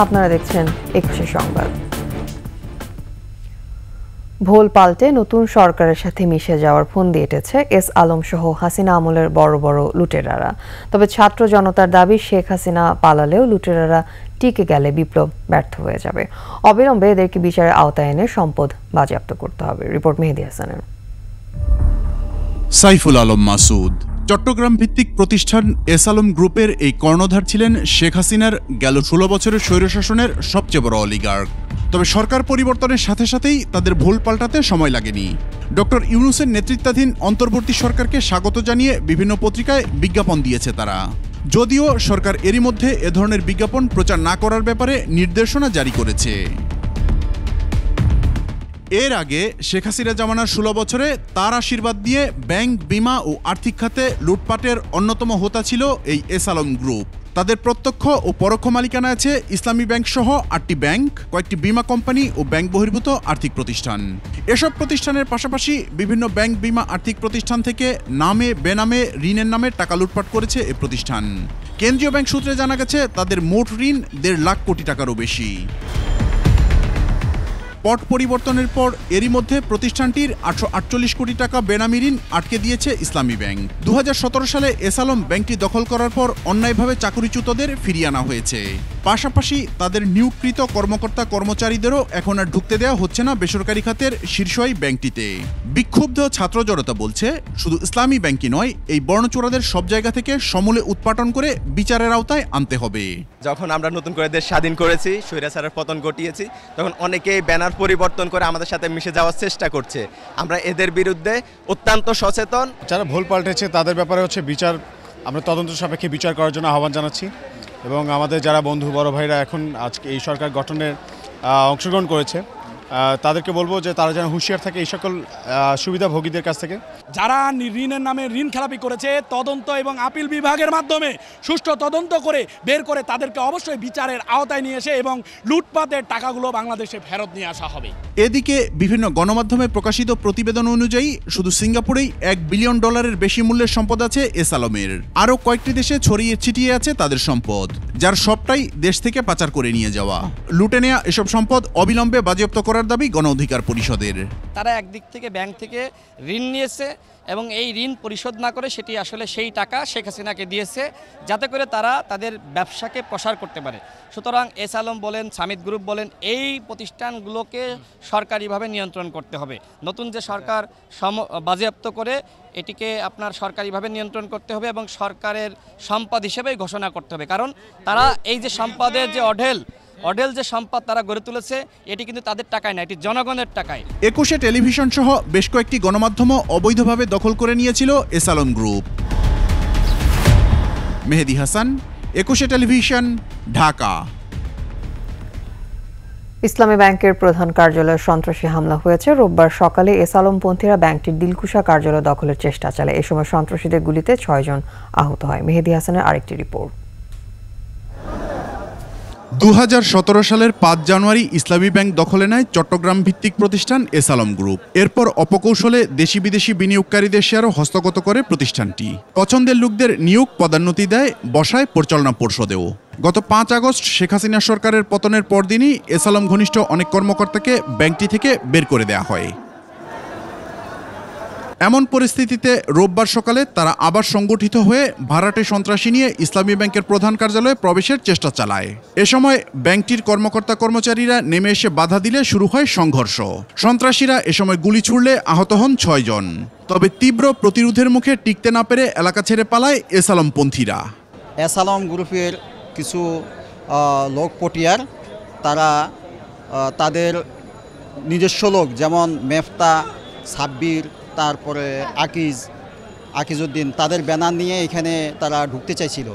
আপনারা দেখছেন ২১শে সংবাদ। ভোল পাল্টে নতুন সরকারের সাথে মিশে যাওয়ার ফন্দি এঁটেছে এস আলম সহ হাসিনা আমলের বড় বড় লুটেরারা। তবে ছাত্র জনতার দাবি, শেখ হাসিনা পালালেও লুটেরারা টিকে গেলে বিপ্লব ব্যর্থ হয়ে যাবে। অবিলম্বে এদেরকে বিচারের আওতায় এনে সম্পদ বাজেয়াপ্ত করতে হবে। রিপোর্ট মেহেদী হাসানের। সাইফুল আলম মাসুদ চট্টগ্রাম ভিত্তিক প্রতিষ্ঠান এস আলম গ্রুপের এই কর্ণধার ছিলেন শেখ হাসিনার গেল ১৬ বছরের স্বৈরশাসনের সবচেয়ে বড় অলিগার্ক। তবে সরকার পরিবর্তনের সাথে সাথেই তাদের ভুল পাল্টাতে সময় লাগেনি। ডক্টর ইউনূসের নেতৃত্বাধীন অন্তর্বর্তী সরকারকে স্বাগত জানিয়ে বিভিন্ন পত্রিকায় বিজ্ঞাপন দিয়েছে তারা। যদিও সরকার এরই মধ্যে এ ধরনের বিজ্ঞাপন প্রচার না করার ব্যাপারে নির্দেশনা জারি করেছে। এর আগে শেখ হাসিনা জামানার ১৬ বছরে তার আশীর্বাদ দিয়ে ব্যাংক, বিমা ও আর্থিক খাতে লুটপাটের অন্যতম হোতা ছিল এই এস আলম গ্রুপ। তাদের প্রত্যক্ষ ও পরোক্ষ মালিকানা আছে ইসলামী ব্যাংক সহ ৮টি ব্যাংক, কয়েকটি বিমা কোম্পানি ও ব্যাংক বহির্ভূত আর্থিক প্রতিষ্ঠান। এসব প্রতিষ্ঠানের পাশাপাশি বিভিন্ন ব্যাংক, বিমা, আর্থিক প্রতিষ্ঠান থেকে নামে বেনামে ঋণের নামে টাকা লুটপাট করেছে এ প্রতিষ্ঠান। কেন্দ্রীয় ব্যাংক সূত্রে জানা গেছে তাদের মোট ঋণ ১.৫ লাখ কোটি টাকারও বেশি। পট পরিবর্তনের পর এরই মধ্যে প্রতিষ্ঠানটির ৮৪৮ কোটি টাকা বেনামি ঋণ আটকে দিয়েছে ইসলামী ব্যাংক। ২০১৭ সালে এস আলম ব্যাংকটি দখল করার পর অন্যায়ভাবে চাকরিচ্যুতদের ফিরিয়ে আনা হয়েছে। পাশাপাশি তাদের নিয়োগকৃত কর্মকর্তা কর্মচারীদেরও এখন আর ঢুকতে দেওয়া হচ্ছে না বেসরকারি খাতের শীর্ষ এই ব্যাংকটিতে। বিক্ষুব্ধ ছাত্র জনতা বলছে, শুধু ইসলামী ব্যাংকই নয়, এই বর্ণচোরাদের সব জায়গা থেকে সমূলে উৎপাটন করে বিচারের আওতায় আনতে হবে। যখন আমরা নতুন করে দেশ স্বাধীন করেছি, স্বৈরাচারের পতন ঘটিয়েছি, তখন অনেকেই ব্যানার পরিবর্তন করে আমাদের সাথে মিশে যাওয়ার চেষ্টা করছে। আমরা এদের বিরুদ্ধে অত্যন্ত সচেতন। যারা ভুল পাল্টেছে তাদের ব্যাপারে বিচার, আমরা তদন্ত সাপেক্ষে বিচার করার জন্য আহ্বান জানাচ্ছি। এবং আমাদের যারা বন্ধু বড় ভাইরা এখন আজকে এই সরকার গঠনের অংশগ্রহণ করেছে, তাদেরকে বলবো যে তারা যেন হুঁশিয়ার থাকে এই সকল সুবিধাভোগীদের কাছ থেকে। যারা ঋণের নামে ঋণ খেলাপি করেছে, তদন্ত এবং আপিল বিভাগের মাধ্যমে সুষ্ঠু তদন্ত করে বের করে তাদেরকে অবশ্যই বিচারের আওতায় নিয়ে এসে এবং লুটপাটের টাকাগুলো বাংলাদেশে ফেরত নিয়ে আসা হবে। এদিকে বিভিন্ন গণমাধ্যমে প্রকাশিত প্রতিবেদন অনুযায়ী শুধু সিঙ্গাপুরেই $1 বিলিয়ন বেশি মূল্যের সম্পদ আছে এস আলমের। আরও কয়েকটি দেশে ছড়িয়ে ছিটিয়ে আছে তাদের সম্পদ, যার সবটাই দেশ থেকে পাচার করে নিয়ে যাওয়া। লুটে নেওয়া এসব সম্পদ অবিলম্বে বাজেয়াপ্ত করার দাবি গণ অধিকার পরিষদের। তারা একদিক থেকে ব্যাংক থেকে ঋণ নিয়েছে এবং এই ঋণ পরিশোধ না করে সেটি আসলে সেই টাকা শেখ হাসিনাকে দিয়েছে, যাতে করে তারা তাদের ব্যবসাকে প্রসার করতে পারে। সুতরাং এস আলম বলেন, সামিট গ্রুপ বলেন, এই প্রতিষ্ঠানগুলোকে সরকারিভাবে নিয়ন্ত্রণ করতে হবে। নতুন যে সরকার বাজেয়াপ্ত করে এটিকে আপনার সরকারিভাবে নিয়ন্ত্রণ করতে হবে এবং সরকারের সম্পদ হিসেবেই ঘোষণা করতে হবে। কারণ তারা এই যে সম্পদের যে অঢেল যে সম্পদ তারা গড়ে তুলেছে, এটি কিন্তু তাদের টাকায় না, এটি জনগণের টাকায়। ২১শে টেলিভিশন সহ বেশ কয়েকটি গণমাধ্যমও অবৈধভাবে দখল করে নিয়েছিল এস আলম গ্রুপ। মেহেদী হাসান, ২১শে টেলিভিশন, ঢাকা। ইসলামী ব্যাংকের প্রধান কার্যালয়ে সন্ত্রাসী হামলা হয়েছে। রোববার সকালে এস আলমপন্থীরা ব্যাংকটির দিলকুশা কার্যালয় দখলের চেষ্টা চালায়। এ সময় সন্ত্রাসীদের গুলিতে ৬ জন আহত হয়। মেহেদী হাসানের আরেকটি রিপোর্ট। ২০১৭ সালের ৫ জানুয়ারি ইসলামী ব্যাংক দখলে নেয় চট্টগ্রাম ভিত্তিক প্রতিষ্ঠান এস আলম গ্রুপ। এরপর অপকৌশলে দেশি বিদেশি বিনিয়োগকারীদের শেয়ারও হস্তগত করে প্রতিষ্ঠানটি। পছন্দের লোকদের নিয়োগ, পদোন্নতি দেয়, বসায় পরিচালনা পর্ষদেও। গত ৫ আগস্ট শেখ হাসিনা সরকারের পতনের পরদিনই এস আলম ঘনিষ্ঠ অনেক কর্মকর্তাকে ব্যাংকটি থেকে বের করে দেওয়া হয়। এমন পরিস্থিতিতে রোববার সকালে তারা আবার সংগঠিত হয়ে ভাড়াটে সন্ত্রাসী নিয়ে ইসলামী ব্যাংকের প্রধান কার্যালয়ে প্রবেশের চেষ্টা চালায়। এ সময় ব্যাংকটির কর্মকর্তা কর্মচারীরা নেমে এসে বাধা দিলে শুরু হয় সংঘর্ষ। সন্ত্রাসীরা এ সময় গুলি ছুড়লে আহত হন ৬ জন। তবে তীব্র প্রতিরোধের মুখে টিকতে না পেরে এলাকা ছেড়ে পালায় এস আলমপন্থীরা। এস আলম গ্রুপের কিছু লোক পটিয়ার, তারা তাদের নিজস্ব লোক যেমন মেফতা, সাব্বির, তারপরে আকিজউদ্দিন, তাদের ব্যানার নিয়ে এখানে তারা ঢুকতে চাইছিল।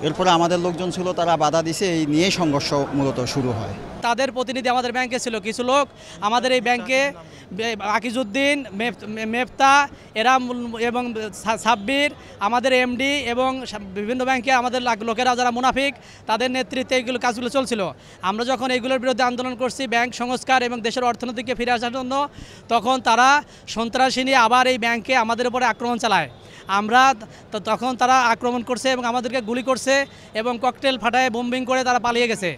এরপরে আমাদের লোকজন ছিল, তারা বাধা দিছে, এই নিয়েই সংঘর্ষ মূলত শুরু হয়। তাদের প্রতিনিধি আমাদের ব্যাংকে ছিল, কিছু লোক আমাদের এই ব্যাংকে আকিজউদ্দিন, মেফতা এরা এবং সাব্বির, আমাদের এমডি এবং বিভিন্ন ব্যাংকে আমাদের লোকেরা যারা মুনাফিক, তাদের নেতৃত্বে এইগুলো কাজগুলো চলছিল। আমরা যখন এইগুলোর বিরুদ্ধে আন্দোলন করছি ব্যাংক সংস্কার এবং দেশের অর্থনীতিকে ফিরে আসার জন্য, তখন তারা সন্ত্রাসী নিয়ে আবার এই ব্যাংকে আমাদের উপরে আক্রমণ চালায়। আমরা তখন তারা আক্রমণ করছে এবং আমাদেরকে গুলি করছে এবং ককটেল ফাটায় বোম্বিং করে তারা পালিয়ে গেছে।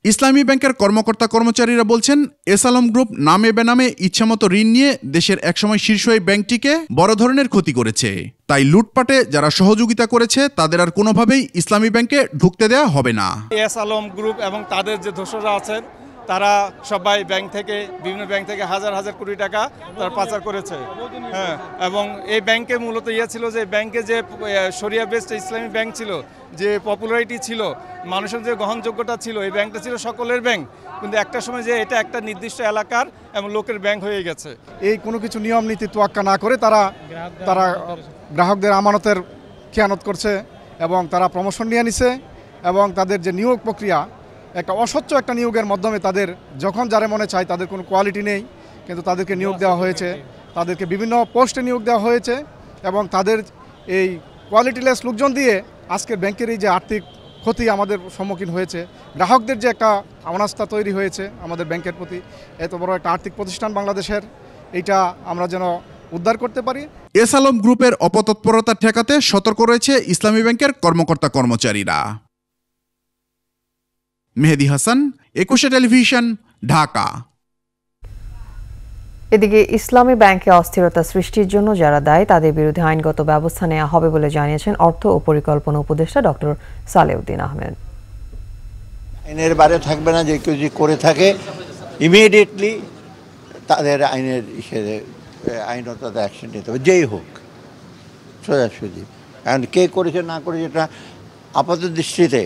ইসলামী ব্যাংকের কর্মকর্তা কর্মচারীরা বলছেন, এস আলম গ্রুপ নামে বেনামে ইচ্ছামতো ঋণ নিয়ে দেশের একসময় শীর্ষ এই ব্যাংকটিকে বড় ধরনের ক্ষতি করেছে। তাই লুটপাটে যারা সহযোগিতা করেছে তাদের আর কোনোভাবেই ইসলামী ব্যাংকে ঢুকতে দেওয়া হবে না। এস আলম গ্রুপ এবং তাদের যে দোসররা আছেন তারা সবাই বিভিন্ন ব্যাংক থেকে হাজার হাজার কোটি টাকা তারা পাচার করেছে। হ্যাঁ, এবং এই ব্যাংকে মূলত ছিল যে ব্যাংকে যে শরিয়া বেসড ইসলামী ব্যাংক ছিল, যে পপুলারিটি ছিল, মানুষের যে গ্রহণযোগ্যতা ছিল, এই ব্যাংকটা ছিল সকলের ব্যাংক। কিন্তু একটা সময় যে এটা একটা নির্দিষ্ট এলাকার এবং লোকের ব্যাংক হয়ে গেছে। এই কোনো কিছু নিয়ম নীতি তোয়াক্কা না করে তারা গ্রাহকদের আমানতের খেয়ানত করছে এবং তারা প্রমোশন নিয়ে নিছে এবং তাদের যে নিয়োগ প্রক্রিয়া একটা অস্বচ্ছ একটা নিয়োগের মাধ্যমে তাদের যখন যারা মনে চায় তাদের কোনো কোয়ালিটি নেই, কিন্তু তাদেরকে নিয়োগ দেওয়া হয়েছে, তাদেরকে বিভিন্ন পোস্টে নিয়োগ দেওয়া হয়েছে এবং তাদের এই কোয়ালিটিলেস লোকজন দিয়ে আজকের ব্যাংকের এই যে আর্থিক ক্ষতি আমাদের সম্মুখীন হয়েছে, গ্রাহকদের যে একটা অনাস্থা তৈরি হয়েছে আমাদের ব্যাংকের প্রতি, এত বড় একটা আর্থিক প্রতিষ্ঠান বাংলাদেশের, এইটা আমরা যেন উদ্ধার করতে পারি। এস আলম গ্রুপের অপতৎপরতা ঠেকাতে সতর্ক রয়েছে ইসলামী ব্যাংকের কর্মকর্তা কর্মচারীরা। মেহেদি হাসান, একুশে টেলিভিশন, ঢাকা। এদিকে ইসলামী ব্যাংকে অস্থিরতা সৃষ্টির জন্য যারা দায়ী তাদের বিরুদ্ধে আইনগত ব্যবস্থা নেওয়া হবে বলে জানিয়েছেন অর্থ ও পরিকল্পনা উপদেষ্টা ডক্টর সালেউদ্দিন আহমেদ। আইনের বাইরে থাকবে না, যে কেউ যদি করে থাকে ইমিডিয়েটলি তাদের আইনত অ্যাকশন নিতে হবে, যেই হোক, সোজাসুজি। কারণ কে করেছে না করেছে এটা আপাত দৃষ্টিতে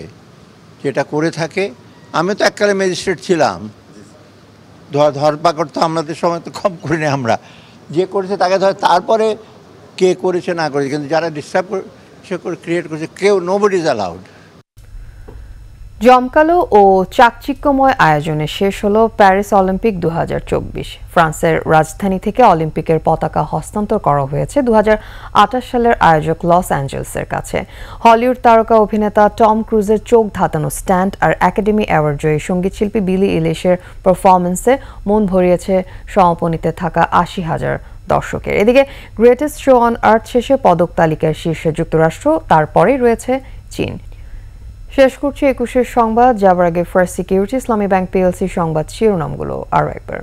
যেটা করে থাকে, আমি তো এককালে ম্যাজিস্ট্রেট ছিলাম, ধরপাকড় তো আমাদের সময় তো কম করিনি আমরা, যে করেছে তাকে ধরে, তারপরে কে করেছে না করেছে, কিন্তু যারা ডিস্টার্ব করে ক্রিয়েট করেছে কেউ, নোবডি ইজ অ্যালাউড। জমকালো ও চাকচিক্যময় আয়োজনে শেষ হলো প্যারিস অলিম্পিক 2024। ফ্রান্সের রাজধানী থেকে অলিম্পিকের পতাকা হস্তান্তর করা হয়েছে 2028 সালের আয়োজক লস অ্যাঞ্জেলসের কাছে। হলিউড তারকা অভিনেতা টম ক্রুজের চোখ ধাঁধানো স্ট্যান্ড আর একাডেমি অ্যাওয়ার্ড জয়ী সঙ্গীতশিল্পী বিলি ইলিশের পারফরমেন্সে মন ভরিয়েছে সমাপনীতে থাকা 80,000 দর্শকের। এদিকে গ্রেটেস্ট শো অন আর্থ শেষে পদক তালিকার শীর্ষে যুক্তরাষ্ট্র, তারপরেই রয়েছে চীন। শেষ করছি 21-এর সংবাদ। যাবার আগে ফার্স্ট সিকিউরিটি ইসলামী ব্যাংক পিএলসি সংবাদ শিরোনামগুলো আরও একবার।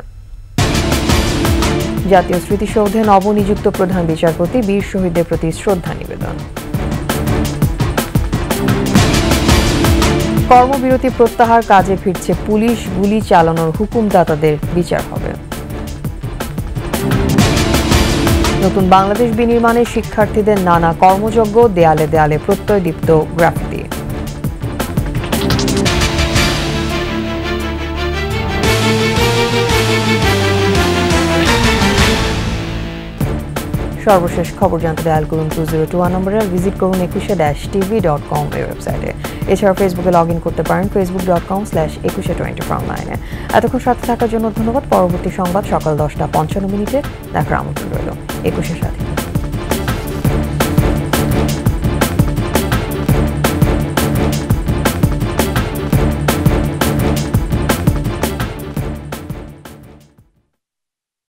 জাতীয় স্মৃতিসৌধে নবনিযুক্ত প্রধান বিচারপতি, বীর শহীদদের প্রতি শ্রদ্ধা নিবেদন। কর্মবিরতি প্রত্যাহার, কাজে ফিরছে পুলিশ, গুলি চালানোর হুকুমদাতাদের বিচার হবে। নতুন বাংলাদেশ বিনির্মাণে শিক্ষার্থীদের নানা কর্মযজ্ঞ, দেয়ালে দেয়ালে প্রত্যয়দীপ্ত গ্রাফিতি। সর্বশেষ খবর জানতে ডায়াল করুন 2021 নম্বরে, ভিজিট করুন 21-tv.com এর ওয়েবসাইটে। এছাড়া ফেসবুকে লগ ইন করতে পারেন facebook.com/2124online। এতক্ষণ সাথে থাকার জন্য ধন্যবাদ। পরবর্তী সংবাদ সকাল 10টা 55 মিনিটে দেখার আমন্ত্রণ রইল। 21-এর সাথে।